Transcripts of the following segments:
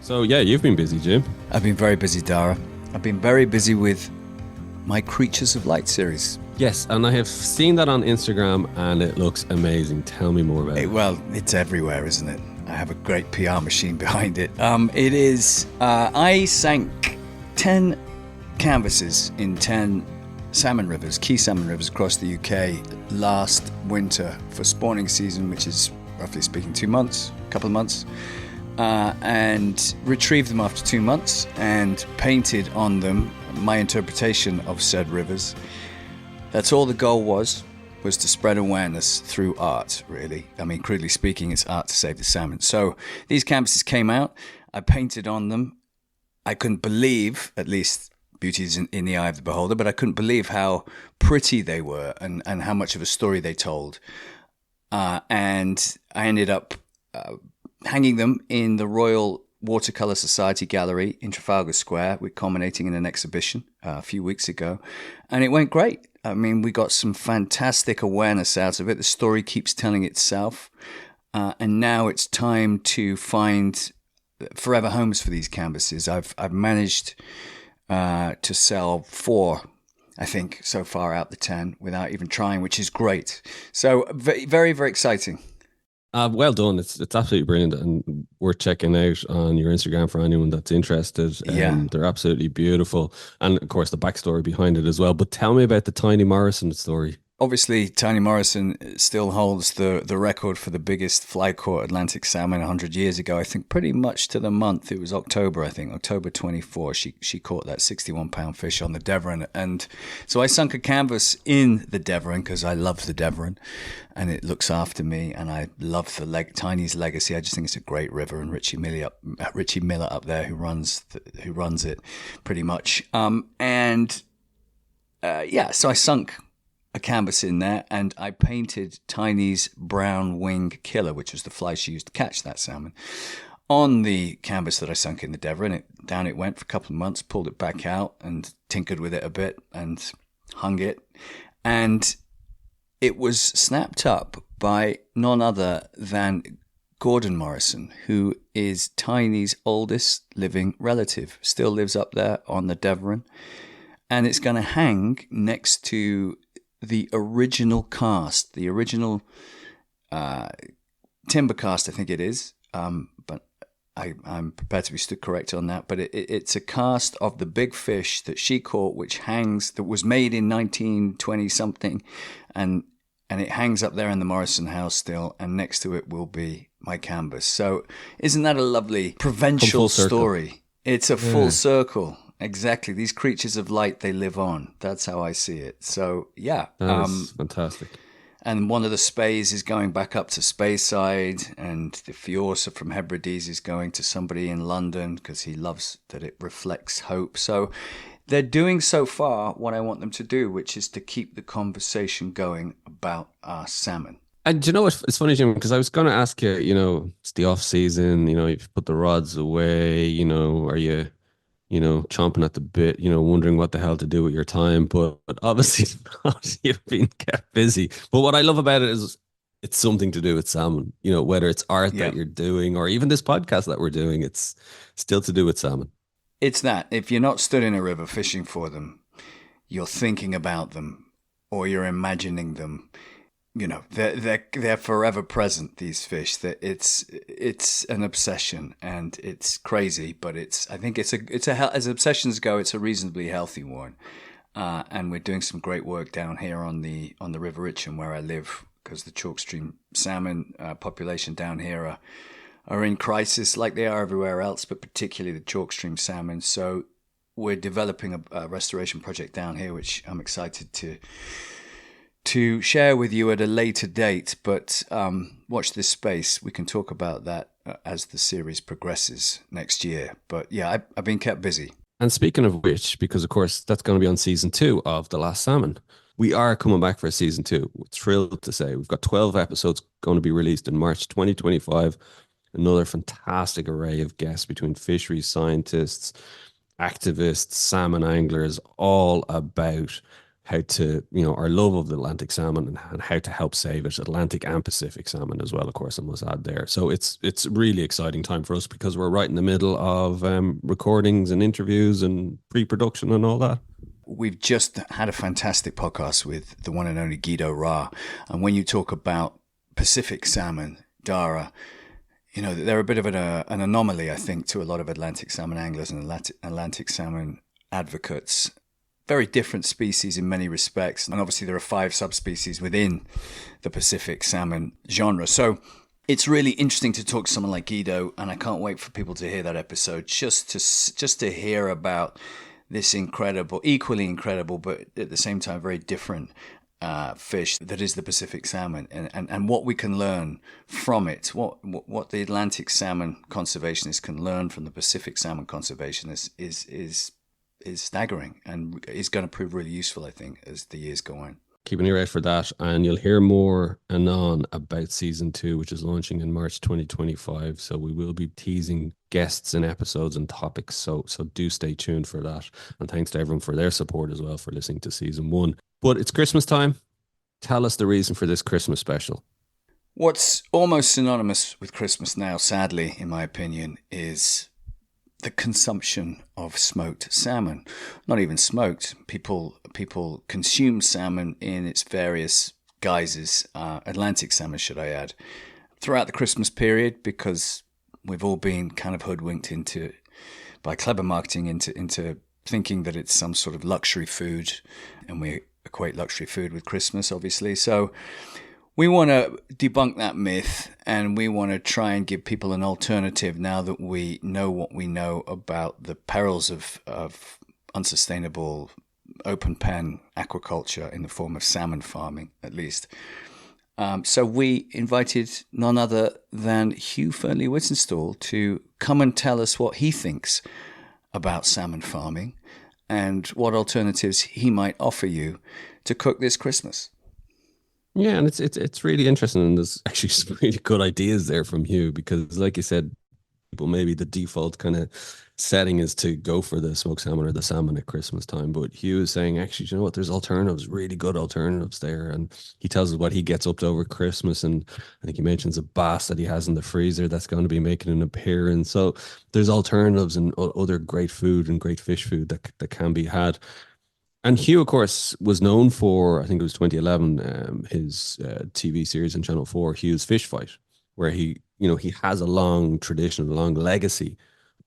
So yeah, you've been busy, Jim. I've been very busy, Dara. I've been very busy with my Creatures of Light series. Yes, and I have seen that on Instagram and it looks amazing. Tell me more about it. Well, it's everywhere, isn't it? I have a great PR machine behind it. I sank 10 canvases in 10 salmon rivers, key salmon rivers across the UK last winter for spawning season, which is roughly speaking a couple of months. And retrieved them after 2 months and painted on them my interpretation of said rivers. That's all the goal was to spread awareness through art, really. I mean, crudely speaking, it's art to save the salmon. So these canvases came out, I painted on them. I couldn't believe, at least beauty is in the eye of the beholder, but I couldn't believe how pretty they were and how much of a story they told. And I ended up hanging them in the Royal Watercolour Society Gallery in Trafalgar Square. We're culminating in an exhibition a few weeks ago, and it went great. I mean, we got some fantastic awareness out of it. The story keeps telling itself, and now it's time to find forever homes for these canvases. I've managed to sell 4, I think, so far out the 10 without even trying, which is great. So very, very exciting. Well done. It's absolutely brilliant and worth checking out on your Instagram for anyone that's interested. They're absolutely beautiful. And of course, the backstory behind it as well. But tell me about the Tiny Morrison story. Obviously, Tiny Morrison still holds the record for the biggest fly-caught Atlantic salmon 100 years ago. I think pretty much to the month. It was October, I think, October 24. She caught that 61-pound fish on the Devon. And so I sunk a canvas in the Devon because I love the Devon and it looks after me. And I love the Tiny's legacy. I just think it's a great river. And Richie Miller up there who runs it pretty much. So I sunk a canvas in there and I painted Tiny's brown wing killer, which was the fly she used to catch that salmon, on the canvas that I sunk in the Devon. Down it went for a couple of months, pulled it back out and tinkered with it a bit and hung it. And it was snapped up by none other than Gordon Morrison, who is Tiny's oldest living relative, still lives up there on the Devon. And it's going to hang next to the original cast, the original timber cast, I think it is, but I'm prepared to be stood correct on that. But it's a cast of the big fish that she caught, that was made in 1920 something, and it hangs up there in the Morrison house still, and next to it will be my canvas. So isn't that a lovely provincial story? It's a full circle. Exactly. These creatures of light, they live on. That's how I see it. So, yeah. That is fantastic. And one of the Spays is going back up to Speyside, and the Fiorsa from Hebrides is going to somebody in London because he loves that it reflects hope. So they're doing so far what I want them to do, which is to keep the conversation going about our salmon. And you know what? It's funny, Jim, because I was going to ask you, it's the off season, you've put the rods away, are you chomping at the bit, wondering what the hell to do with your time, but obviously not. You've been kept busy. But what I love about it is it's something to do with salmon, whether it's art that you're doing or even this podcast that we're doing, it's still to do with salmon. It's that. If you're not stood in a river fishing for them, you're thinking about them or you're imagining them. They're forever present, these fish. That it's an obsession and it's crazy, but I think as obsessions go, it's a reasonably healthy one. And we're doing some great work down here on the River Itchen where I live, because the chalk stream salmon population down here are in crisis like they are everywhere else, but particularly the chalk stream salmon. So we're developing a restoration project down here, which I'm excited to share with you at a later date, but watch this space. We can talk about that as the series progresses next year. But yeah, I've been kept busy. And speaking of which, because of course that's going to be on season 2 of The Last Salmon, we are coming back for season 2. We're thrilled to say we've got 12 episodes going to be released in March 2025. Another fantastic array of guests between fisheries scientists, activists, salmon anglers, all about how to, you know, our love of the Atlantic salmon and how to help save it, Atlantic and Pacific salmon as well, of course, I must add there. So it's a really exciting time for us because we're right in the middle of recordings and interviews and pre-production and all that. We've just had a fantastic podcast with the one and only Guido Ra. And when you talk about Pacific salmon, Dara, you know, they're a bit of an anomaly, I think, to a lot of Atlantic salmon anglers and Atlantic salmon advocates. Very different species in many respects. And obviously there are 5 subspecies within the Pacific salmon genre. So it's really interesting to talk to someone like Guido, and I can't wait for people to hear that episode just to hear about this incredible, equally incredible, but at the same time very different fish that is the Pacific salmon, and what we can learn from it, what the Atlantic salmon conservationists can learn from the Pacific salmon conservationists is staggering, and is going to prove really useful, I think, as the years go on. Keep an ear out for that, and you'll hear more anon about season 2, which is launching in March 2025. So we will be teasing guests and episodes and topics. So do stay tuned for that. And thanks to everyone for their support as well for listening to season 1. But it's Christmas time. Tell us the reason for this Christmas special. What's almost synonymous with Christmas now, sadly, in my opinion, is the consumption of smoked salmon. Not even smoked. People consume salmon in its various guises, Atlantic salmon, should I add, throughout the Christmas period, because we've all been kind of hoodwinked into, by clever marketing, into thinking that it's some sort of luxury food, and we equate luxury food with Christmas, obviously. So we want to debunk that myth, and we want to try and give people an alternative now that we know what we know about the perils of unsustainable open pen aquaculture in the form of salmon farming, at least. So we invited none other than Hugh Fearnley-Whittingstall to come and tell us what he thinks about salmon farming and what alternatives he might offer you to cook this Christmas. Yeah, and it's really interesting, and there's actually some really good ideas there from Hugh because, like you said, people maybe the default kind of setting is to go for the smoked salmon or the salmon at Christmas time. But Hugh is saying, actually, you know what? There's alternatives, really good alternatives there, and he tells us what he gets up to over Christmas. And I think he mentions a bass that he has in the freezer that's going to be making an appearance. So there's alternatives and other great food and great fish food that can be had. And Hugh, of course, was known for, I think it was 2011, his TV series on Channel 4, Hugh's Fish Fight, where he has a long tradition, a long legacy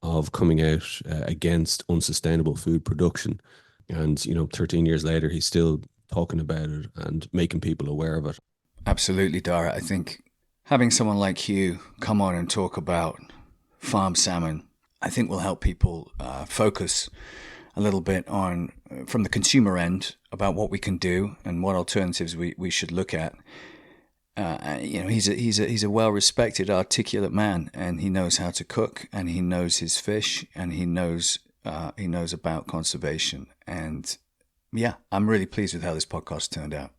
of coming out against unsustainable food production. And, 13 years later, he's still talking about it and making people aware of it. Absolutely, Dara. I think having someone like Hugh come on and talk about farm salmon, I think will help people focus a little bit on, from the consumer end, about what we can do and what alternatives we should look at. He's a well-respected, articulate man, and he knows how to cook, and he knows his fish, and he knows about conservation. And yeah, I'm really pleased with how this podcast turned out.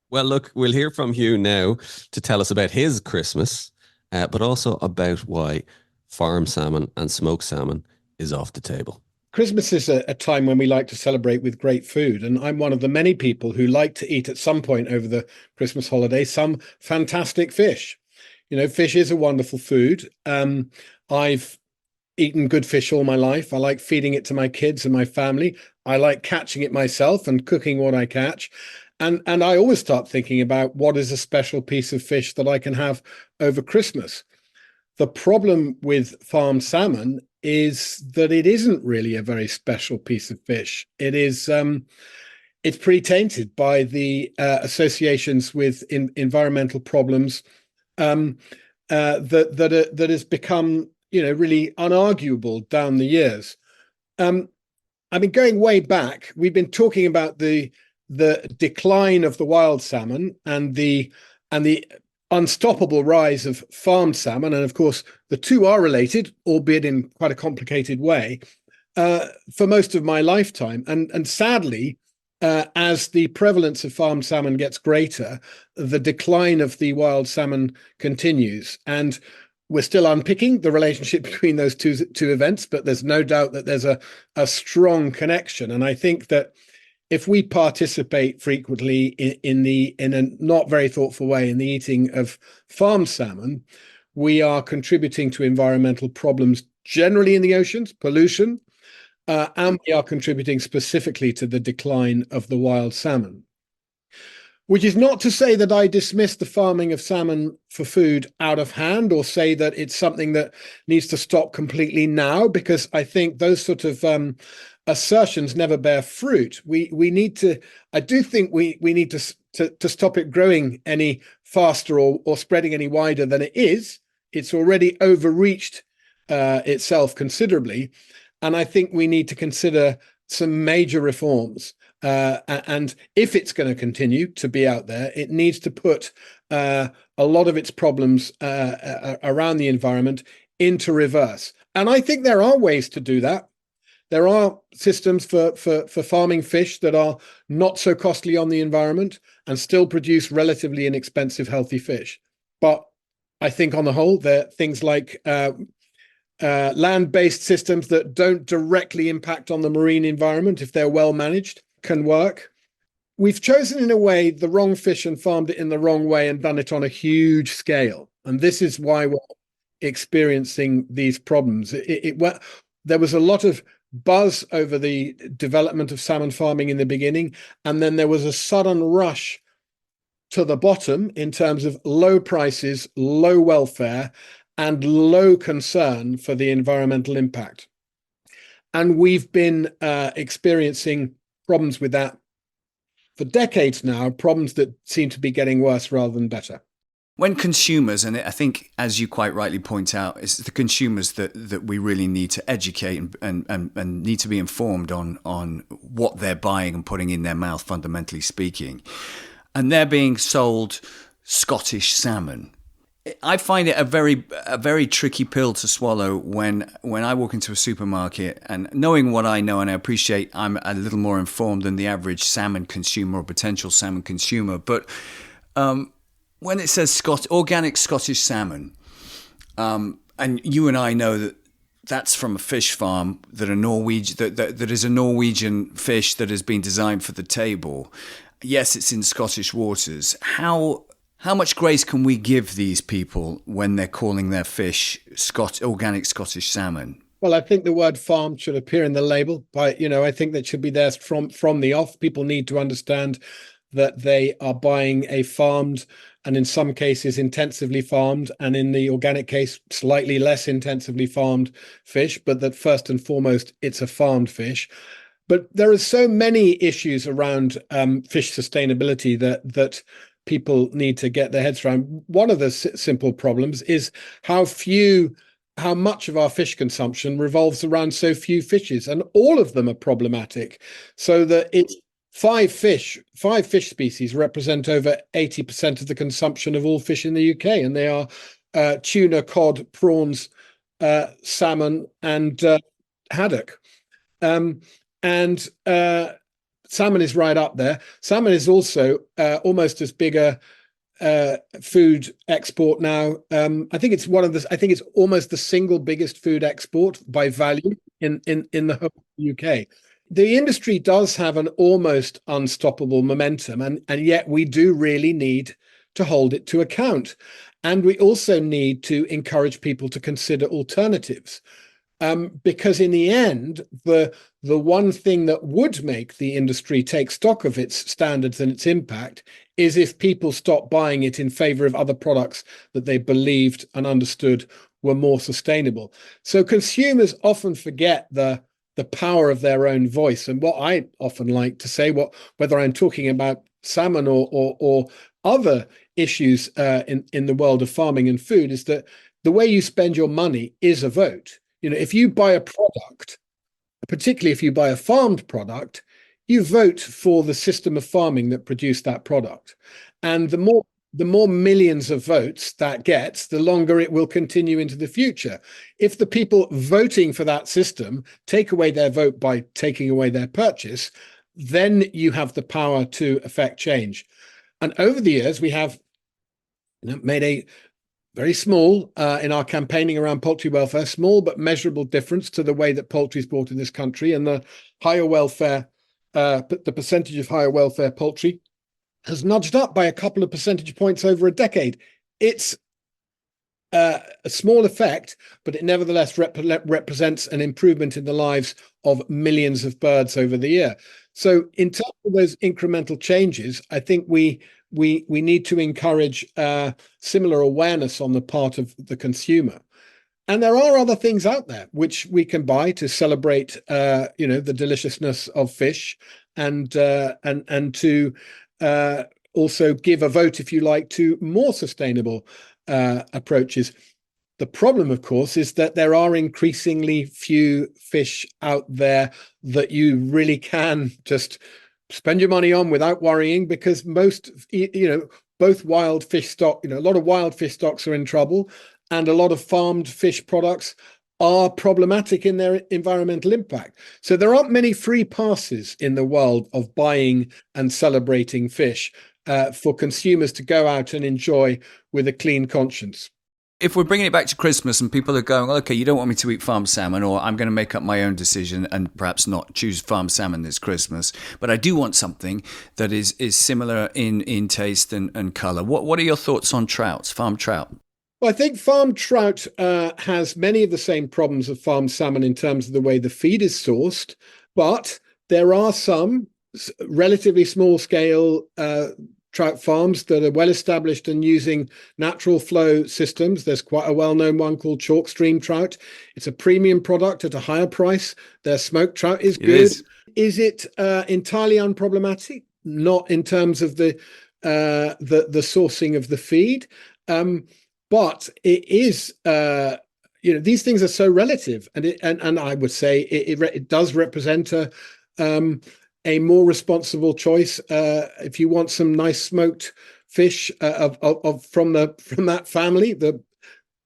Well, look, we'll hear from Hugh now to tell us about his Christmas, but also about why farm salmon and smoked salmon is off the table. Christmas is a time when we like to celebrate with great food, and I'm one of the many people who like to eat at some point over the Christmas holiday some fantastic fish. Fish is a wonderful food. I've eaten good fish all my life. I like feeding it to my kids and my family. I like catching it myself and cooking what I catch. And I always start thinking about what is a special piece of fish that I can have over Christmas. The problem with farmed salmon is that it isn't really a very special piece of fish. It is, it's pretty tainted by the associations with environmental problems that has become, really unarguable down the years. Going way back, we've been talking about the decline of the wild salmon and the unstoppable rise of farmed salmon. And of course, the two are related, albeit in quite a complicated way, for most of my lifetime. And sadly, as the prevalence of farmed salmon gets greater, the decline of the wild salmon continues. And we're still unpicking the relationship between those two events, but there's no doubt that there's a strong connection. And I think that if we participate frequently in a not very thoughtful way in the eating of farmed salmon, we are contributing to environmental problems generally in the oceans, pollution, and we are contributing specifically to the decline of the wild salmon. Which is not to say that I dismiss the farming of salmon for food out of hand, or say that it's something that needs to stop completely now, because I think those sort of assertions never bear fruit. We need to. I do think we need to stop it growing any faster or spreading any wider than it is. It's already overreached itself considerably, and I think we need to consider some major reforms. And if it's going to continue to be out there, it needs to put a lot of its problems around the environment into reverse. And I think there are ways to do that. There are systems for farming fish that are not so costly on the environment and still produce relatively inexpensive, healthy fish. But I think on the whole, there are things like land-based systems that don't directly impact on the marine environment, if they're well managed, can work. We've chosen in a way the wrong fish and farmed it in the wrong way and done it on a huge scale. And this is why we're experiencing these problems. There was a lot of buzz over the development of salmon farming in the beginning, and then there was a sudden rush to the bottom in terms of low prices, low welfare, and low concern for the environmental impact. And we've been experiencing problems with that for decades now, problems that seem to be getting worse rather than better. When consumers, and I think, as you quite rightly point out, it's the consumers that we really need to educate and need to be informed on what they're buying and putting in their mouth, fundamentally speaking. And they're being sold Scottish salmon. I find it a very tricky pill to swallow when I walk into a supermarket, and knowing what I know, and I appreciate I'm a little more informed than the average salmon consumer or potential salmon consumer, but when it says organic Scottish salmon, and you and I know that that's from a fish farm that is a Norwegian fish that has been designed for the table. Yes, it's in Scottish waters. How much grace can we give these people when they're calling their fish organic Scottish salmon? Well, I think the word farm should appear in the label. I think that should be there from the off. People need to understand that they are buying a farmed, and in some cases intensively farmed, and in the organic case slightly less intensively farmed fish, but that first and foremost it's a farmed fish. But there are so many issues around fish sustainability that people need to get their heads around. One of the simple problems is how much of our fish consumption revolves around so few fishes, and all of them are problematic. So that it's five fish species represent over 80% of the consumption of all fish in the UK, and they are tuna, cod, prawns, salmon, and haddock. And salmon is right up there. Salmon is also almost as big a food export now. I think it's almost the single biggest food export by value in the whole UK. The industry does have an almost unstoppable momentum, and yet we do really need to hold it to account. And we also need to encourage people to consider alternatives. Because in the end, the one thing that would make the industry take stock of its standards and its impact is if people stop buying it in favor of other products that they believed and understood were more sustainable. So consumers often forget the power of their own voice. And what I often like to say, whether I'm talking about salmon or other issues in the world of farming and food, is that the way you spend your money is a vote. If you buy a product, particularly if you buy a farmed product, you vote for the system of farming that produced that product. And the more millions of votes that gets, the longer it will continue into the future. If the people voting for that system take away their vote by taking away their purchase, then you have the power to affect change. And over the years, we have made a very small, in our campaigning around poultry welfare, small but measurable difference to the way that poultry is bought in this country, and the higher welfare but the percentage of higher welfare poultry has nudged up by a couple of percentage points over a decade. It's a small effect, but it nevertheless represents an improvement in the lives of millions of birds over the year. So, in terms of those incremental changes, I think we need to encourage similar awareness on the part of the consumer. And there are other things out there which we can buy to celebrate, the deliciousness of fish, and to also give a vote, if you like, to more sustainable approaches. The problem, of course, is that there are increasingly few fish out there that you really can just spend your money on without worrying, because most, both wild fish stock, a lot of wild fish stocks are in trouble, and a lot of farmed fish products are problematic in their environmental impact. So there aren't many free passes in the world of buying and celebrating fish for consumers to go out and enjoy with a clean conscience. If we're bringing it back to Christmas and people are going, okay, you don't want me to eat farm salmon, or I'm going to make up my own decision and perhaps not choose farm salmon this Christmas, but I do want something that is similar in taste and colour. What are your thoughts on trouts, farm trout? Well, I think farm trout has many of the same problems of farm salmon in terms of the way the feed is sourced, but there are some relatively small scale trout farms that are well established and using natural flow systems. There's quite a well-known one called chalk stream trout. It's a premium product at a higher price. Their smoked trout is good. Is it entirely unproblematic? Not in terms of the sourcing of the feed, but it is. These things are so relative, and I would say it does represent a more responsible choice. If you want some nice smoked fish from that family, the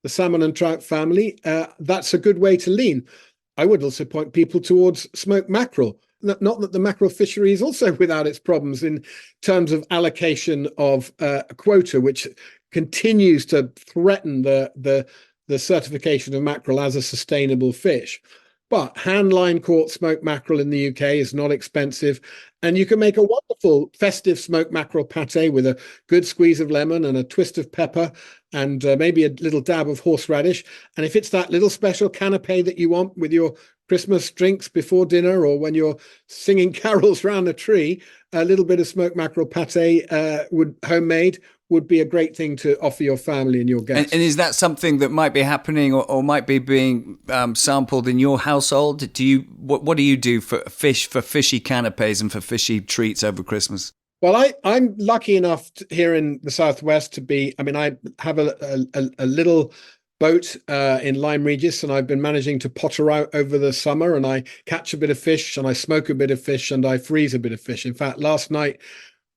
salmon and trout family, that's a good way to lean. I would also point people towards smoked mackerel. Not that the mackerel fishery is also without its problems in terms of allocation of a quota, which continues to threaten the certification of mackerel as a sustainable fish. But hand line caught smoked mackerel in the UK is not expensive, and you can make a wonderful festive smoked mackerel pate with a good squeeze of lemon and a twist of pepper, and maybe a little dab of horseradish. And if it's that little special canapé that you want with your Christmas drinks before dinner, or when you're singing carols round the tree, a little bit of smoked mackerel pate homemade would be a great thing to offer your family and your guests. And is that something that might be happening or might be being sampled in your household? What do you do for fishy canapes and for fishy treats over Christmas? Well, I'm lucky enough here in the Southwest to be, I have a little boat in Lyme Regis, and I've been managing to potter out over the summer, and I catch a bit of fish and I smoke a bit of fish and I freeze a bit of fish. In fact, last night,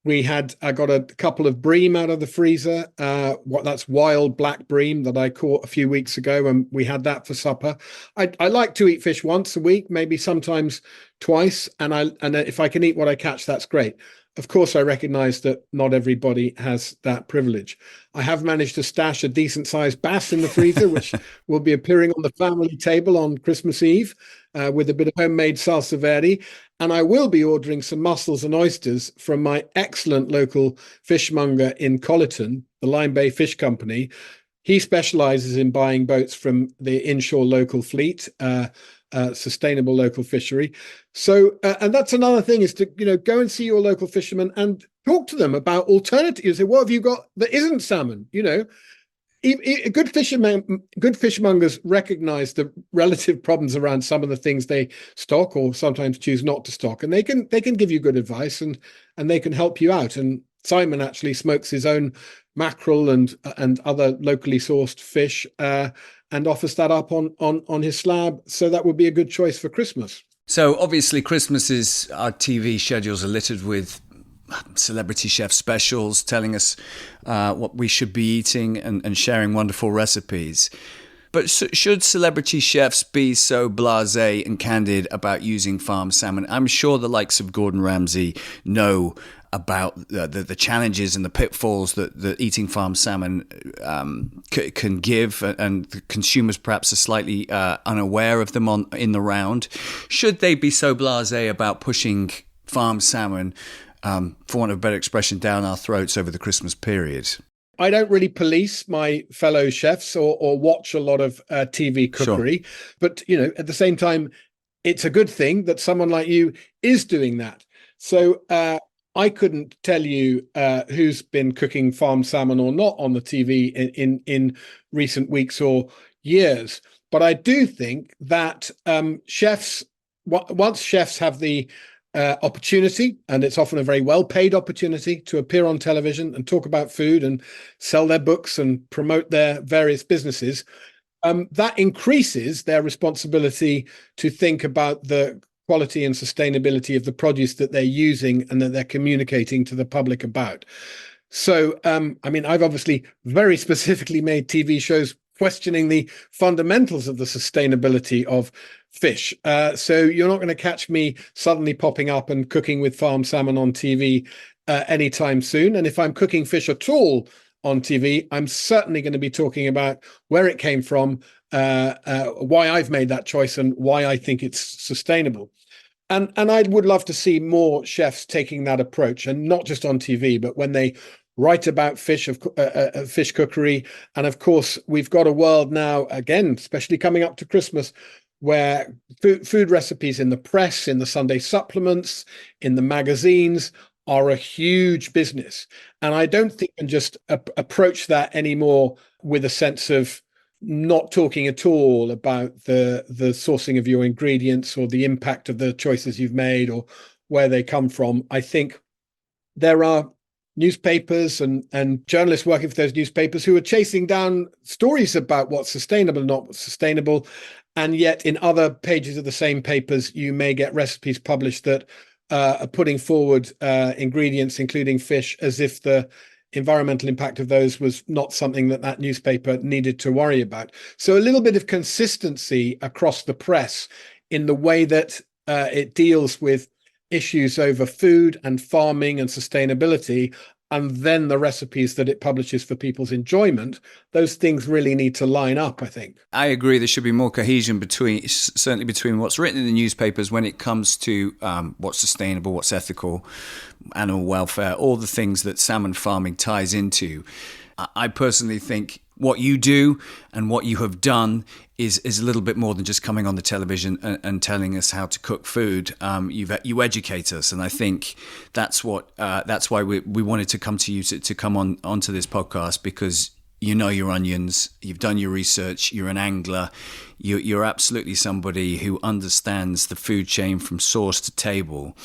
I got a couple of bream out of the freezer. That's wild black bream that I caught a few weeks ago, and we had that for supper. I like to eat fish once a week, maybe sometimes twice, and if I can eat what I catch, that's great. Of course, I recognize that not everybody has that privilege. I have managed to stash a decent sized bass in the freezer, which will be appearing on the family table on Christmas Eve with a bit of homemade salsa verde. And I will be ordering some mussels and oysters from my excellent local fishmonger in Colleton, the Lyme Bay Fish Company. He specializes in buying boats from the inshore local fleet, sustainable local fishery. So, and that's another thing, is to, go and see your local fishermen and talk to them about alternatives. Say, what have you got that isn't salmon? Good fishmongers recognize the relative problems around some of the things they stock or sometimes choose not to stock, and they can give you good advice, and they can help you out. And Simon actually smokes his own mackerel and other locally sourced fish, and offers that up on his slab. So that would be a good choice for Christmas. So obviously our TV schedules are littered with celebrity chef specials telling us what we should be eating and sharing wonderful recipes. But should celebrity chefs be so blasé and candid about using farm salmon? I'm sure the likes of Gordon Ramsay know about the challenges and the pitfalls that eating farm salmon can give, and the consumers perhaps are slightly unaware of them in the round. Should they be so blasé about pushing farm salmon, for want of a better expression, down our throats over the Christmas period? I don't really police my fellow chefs or watch a lot of TV Sure. cookery, but at the same time, it's a good thing that someone like you is doing that. So I couldn't tell you who's been cooking farm salmon or not on the TV in recent weeks or years, but I do think that once chefs have the opportunity, and it's often a very well-paid opportunity to appear on television and talk about food and sell their books and promote their various businesses, that increases their responsibility to think about the quality and sustainability of the produce that they're using and that they're communicating to the public about. So, I mean, I've obviously very specifically made TV shows questioning the fundamentals of the sustainability of fish. So you're not going to catch me suddenly popping up and cooking with farm salmon on TV anytime soon. And if I'm cooking fish at all on TV, I'm certainly going to be talking about where it came from, why I've made that choice, and why I think it's sustainable. And I would love to see more chefs taking that approach, and not just on TV, but when they write about fish cookery. And of course, we've got a world now, again, especially coming up to Christmas, where food recipes in the press, in the Sunday supplements, in the magazines are a huge business. And I don't think you can just approach that anymore with a sense of not talking at all about the sourcing of your ingredients or the impact of the choices you've made or where they come from. I think there are newspapers and journalists working for those newspapers who are chasing down stories about what's sustainable and not sustainable. And yet in other pages of the same papers, you may get recipes published that are putting forward ingredients, including fish, as if the environmental impact of those was not something that newspaper needed to worry about. So a little bit of consistency across the press in the way that it deals with issues over food and farming and sustainability, and then the recipes that it publishes for people's enjoyment. Those things really need to line up, I think. I agree. There should be more cohesion certainly between what's written in the newspapers when it comes to what's sustainable, what's ethical, animal welfare, all the things that salmon farming ties into. I personally think what you do and what you have done is a little bit more than just coming on the television and telling us how to cook food. You educate us, and I think that's why we wanted to come to you to come onto this podcast, because you know your onions, you've done your research, you're an angler, you're absolutely somebody who understands the food chain from source to table.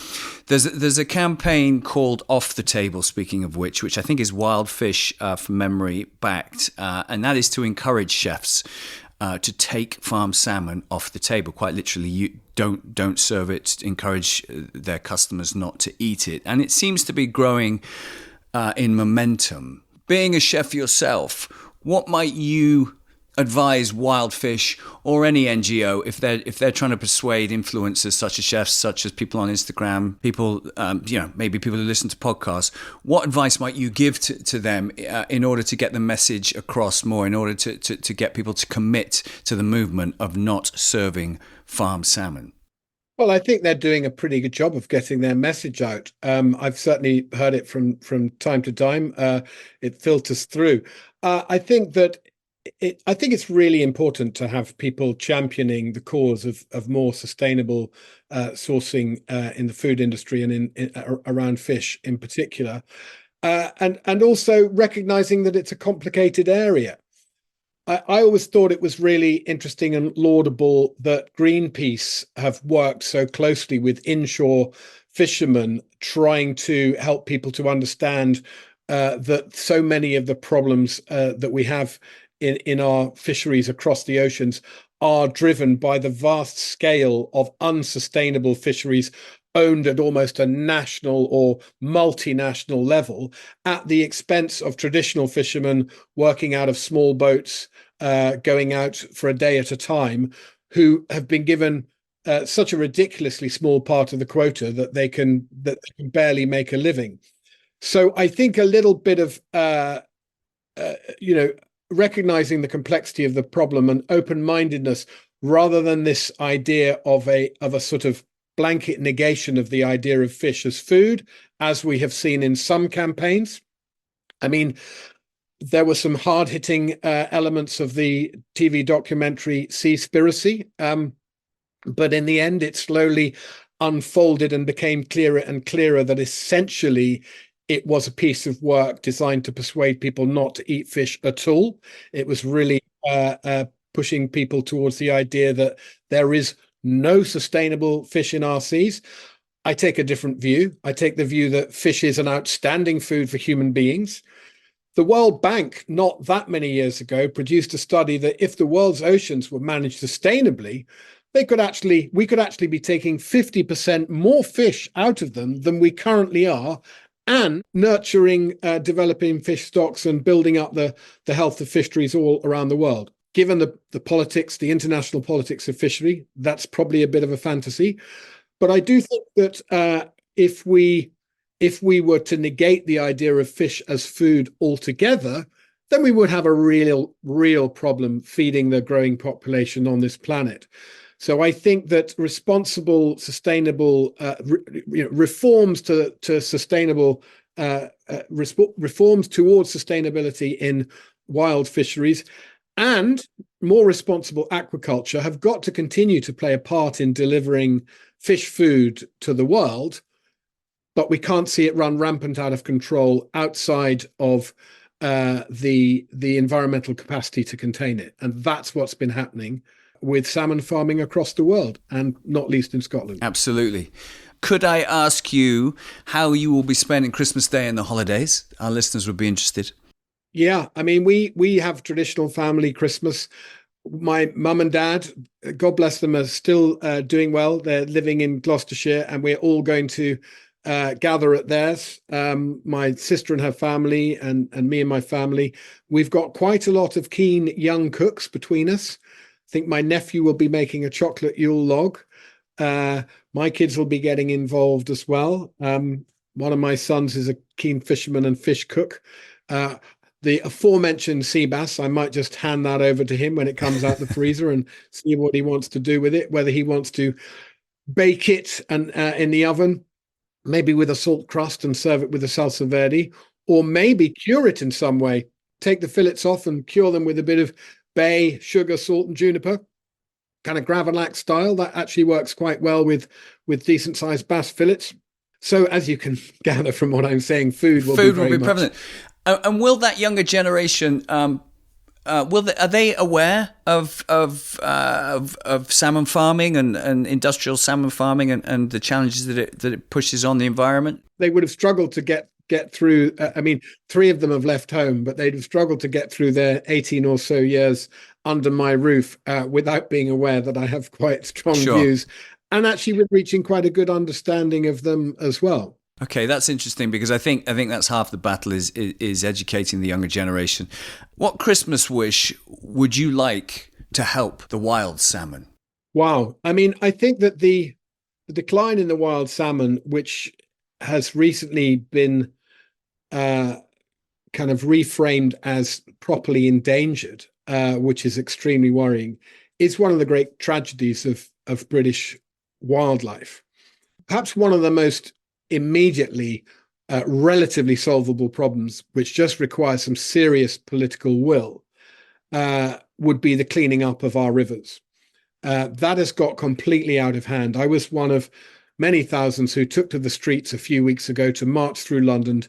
There's a campaign called Off the Table, speaking of which I think is Wild Fish from memory backed, and that is to encourage chefs to take farm salmon off the table. Quite literally, you don't serve it, encourage their customers not to eat it. And it seems to be growing in momentum. Being a chef yourself, what might you advise Wild Fish or any NGO if they're trying to persuade influencers such as chefs, such as people on Instagram, people maybe people who listen to podcasts? What advice might you give to them in order to get the message across more, in order to get people to commit to the movement of not serving farm salmon? Well, I think they're doing a pretty good job of getting their message out. I've certainly heard it from time to time. It filters through. I think it's really important to have people championing the cause of more sustainable sourcing in the food industry and around fish in particular, and also recognizing that it's a complicated area. I always thought it was really interesting and laudable that Greenpeace have worked so closely with inshore fishermen, trying to help people to understand that so many of the problems that we have in our fisheries across the oceans are driven by the vast scale of unsustainable fisheries owned at almost a national or multinational level, at the expense of traditional fishermen working out of small boats, going out for a day at a time, who have been given such a ridiculously small part of the quota that they can barely make a living. So I think a little bit of recognizing the complexity of the problem and open-mindedness, rather than this idea of a sort of blanket negation of the idea of fish as food, as we have seen in some campaigns. I mean, there were some hard-hitting elements of the TV documentary Seaspiracy, but in the end, it slowly unfolded and became clearer and clearer that essentially it was a piece of work designed to persuade people not to eat fish at all. It was really pushing people towards the idea that there is no sustainable fish in our seas. I take a different view. I take the view that fish is an outstanding food for human beings. The World Bank, not that many years ago, produced a study that if the world's oceans were managed sustainably, we could actually be taking 50% more fish out of them than we currently are, and nurturing developing fish stocks and building up the health of fisheries all around the world. Given the politics, the international politics of fishery, that's probably a bit of a fantasy. But I do think that if we were to negate the idea of fish as food altogether, then we would have a real problem feeding the growing population on this planet. So I think that responsible, sustainable reforms to sustainable reforms towards sustainability in wild fisheries and more responsible aquaculture have got to continue to play a part in delivering fish food to the world, but we can't see it run rampant out of control outside of the environmental capacity to contain it. And that's what's been happening with salmon farming across the world, and not least in Scotland. Absolutely. Could I ask you how you will be spending Christmas Day and the holidays? Our listeners would be interested. Yeah, I mean, we have traditional family Christmas. My mum and dad, God bless them, are still doing well. They're living in Gloucestershire, and we're all going to gather at theirs. My sister and her family, and me and my family. We've got quite a lot of keen young cooks between us. I think my nephew will be making a chocolate Yule log. My kids will be getting involved as well. One of my sons is a keen fisherman and fish cook. The aforementioned sea bass, I might just hand that over to him when it comes out the freezer and see what he wants to do with it, whether he wants to bake it and in the oven, maybe with a salt crust and serve it with a salsa verde, or maybe cure it in some way. Take the fillets off and cure them with a bit of bay, sugar, salt, and juniper, kind of Gravlax style. That actually works quite well with decent sized bass fillets. So as you can gather from what I'm saying, food will be prevalent. And will that younger generation, are they aware of salmon farming and industrial salmon farming and the challenges that it pushes on the environment? They would have struggled to get through. I mean, 3 of them have left home, but they'd have struggled to get through their 18 or so years under my roof without being aware that I have quite strong views, and actually with reaching quite a good understanding of them as well. Okay, that's interesting, because I think that's half the battle is educating the younger generation. What Christmas wish would you like to help the wild salmon? Wow. I mean, I think that the decline in the wild salmon, which has recently been kind of reframed as properly endangered, which is extremely worrying, is one of the great tragedies of British wildlife. Perhaps one of the most immediately relatively solvable problems, which just requires some serious political will, would be the cleaning up of our rivers. That has got completely out of hand. I was one of many thousands who took to the streets a few weeks ago to march through London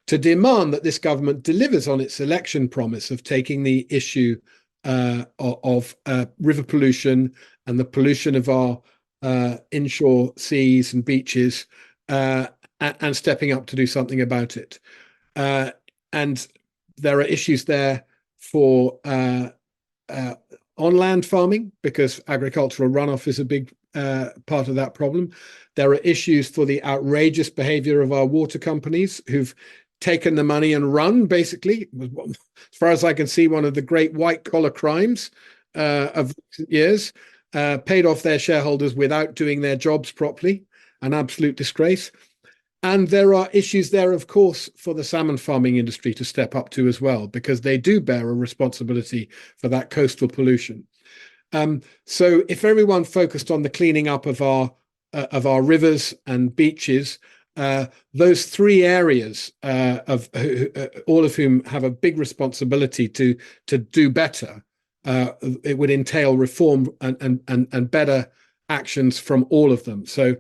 to demand that this government delivers on its election promise of taking the issue of river pollution and the pollution of our inshore seas and beaches, and stepping up to do something about it. And there are issues there for on-land farming, because agricultural runoff is a big part of that problem. There are issues for the outrageous behavior of our water companies, who've taken the money and run, basically. As far as I can see, one of the great white-collar crimes of recent years, paid off their shareholders without doing their jobs properly. An absolute disgrace. And there are issues there, of course, for the salmon farming industry to step up to as well, because they do bear a responsibility for that coastal pollution. So if everyone focused on the cleaning up of our of our rivers and beaches, those three areas of all of whom have a big responsibility to do better. It would entail reform and better actions from all of them. So,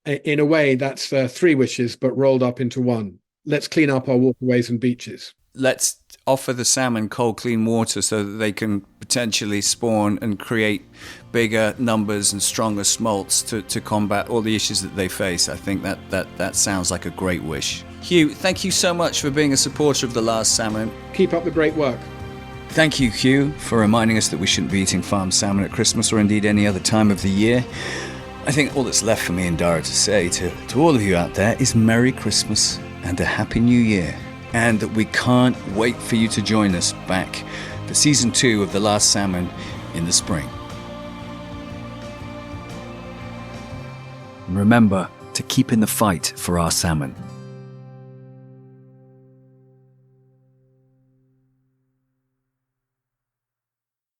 in a way, that's three wishes, but rolled up into one. Let's clean up our waterways and beaches. Let's offer the salmon cold, clean water so that they can potentially spawn and create bigger numbers and stronger smolts to combat all the issues that they face. I think that sounds like a great wish. Hugh, thank you so much for being a supporter of The Last Salmon. Keep up the great work. Thank you, Hugh, for reminding us that we shouldn't be eating farmed salmon at Christmas or indeed any other time of the year. I think all that's left for me and Dara to say to all of you out there is Merry Christmas and a Happy New Year. And that we can't wait for you to join us back for Season 2 of The Last Salmon in the spring. And remember to keep in the fight for our salmon.